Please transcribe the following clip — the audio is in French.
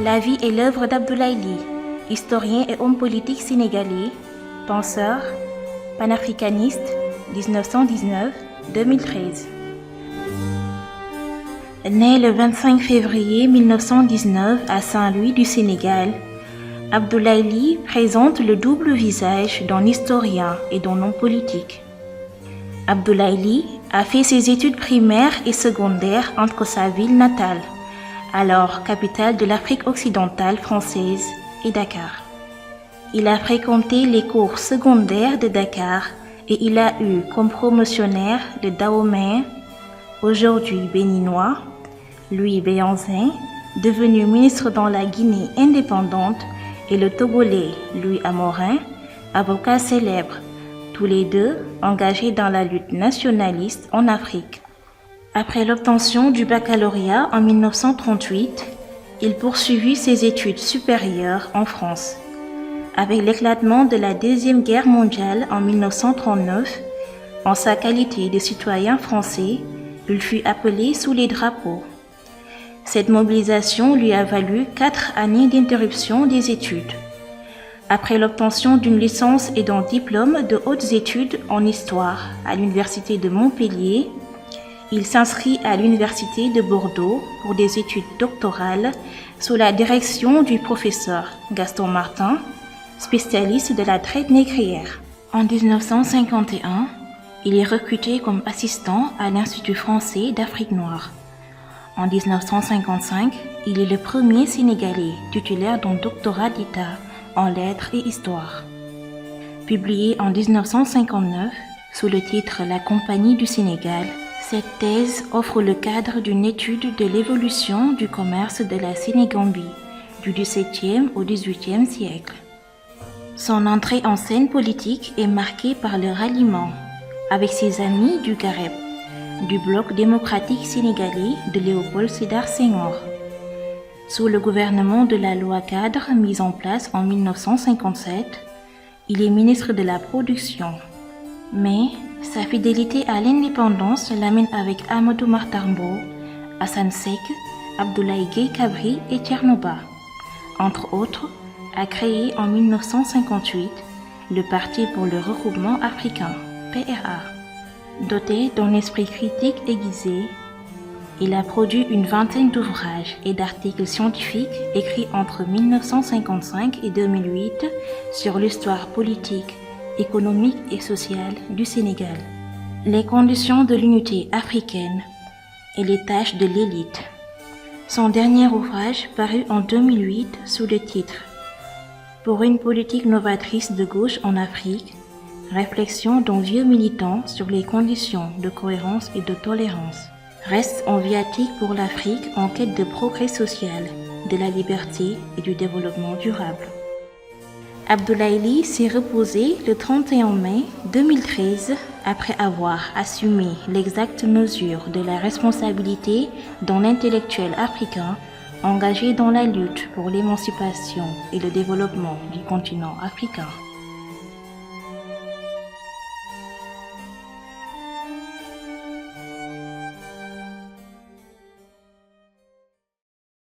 La vie et l'œuvre d'Abdoulaye Ly, historien et homme politique sénégalais, penseur, panafricaniste, 1919-2013. Né le 25 février 1919 à Saint-Louis du Sénégal, Abdoulaye Ly présente le double visage d'un historien et d'un homme politique. Abdoulaye Ly a fait ses études primaires et secondaires entre sa ville natale, alors capitale de l'Afrique occidentale française, et Dakar. Il a fréquenté les cours secondaires de Dakar et il a eu comme promotionnaire le Dahomey, aujourd'hui béninois, Louis Béhanzin, devenu ministre dans la Guinée indépendante, et le Togolais Louis Amorin, avocat célèbre, tous les deux engagés dans la lutte nationaliste en Afrique. Après l'obtention du baccalauréat en 1938, il poursuivit ses études supérieures en France. Avec l'éclatement de la Deuxième Guerre mondiale en 1939, en sa qualité de citoyen français, il fut appelé sous les drapeaux. Cette mobilisation lui a valu 4 années d'interruption des études. Après l'obtention d'une licence et d'un diplôme de hautes études en histoire à l'université de Montpellier, il s'inscrit à l'université de Bordeaux pour des études doctorales sous la direction du professeur Gaston Martin, spécialiste de la traite négrière. En 1951, il est recruté comme assistant à l'Institut français d'Afrique noire. En 1955, il est le premier Sénégalais titulaire d'un doctorat d'État en lettres et histoire. Publié en 1959 sous le titre La Compagnie du Sénégal, cette thèse offre le cadre d'une étude de l'évolution du commerce de la Sénégambie du XVIIe au XVIIIe siècle. Son entrée en scène politique est marquée par le ralliement avec ses amis du Gareb, du bloc démocratique sénégalais de Léopold Sédar Senghor. Sous le gouvernement de la loi cadre mise en place en 1957, il est ministre de la Production. Mais sa fidélité à l'indépendance l'amène avec Amadou Mahtar Mbow, Assane Seck, Abdoulaye Gueye Cabri et Thierno Ba, entre autres, à créer en 1958 le Parti pour le regroupement africain, PRA. Doté d'un esprit critique aiguisé, il a produit une vingtaine d'ouvrages et d'articles scientifiques écrits entre 1955 et 2008 sur l'histoire politique, économique et sociale du Sénégal, les conditions de l'unité africaine et les tâches de l'élite. Son dernier ouvrage paru en 2008 sous le titre « Pour une politique novatrice de gauche en Afrique », réflexion d'un vieux militant sur les conditions de cohérence et de tolérance, reste un viatique pour l'Afrique en quête de progrès social, de la liberté et du développement durable. Abdoulaye Ly s'est reposé le 31 mai 2013 après avoir assumé l'exacte mesure de la responsabilité d'un intellectuel africain engagé dans la lutte pour l'émancipation et le développement du continent africain.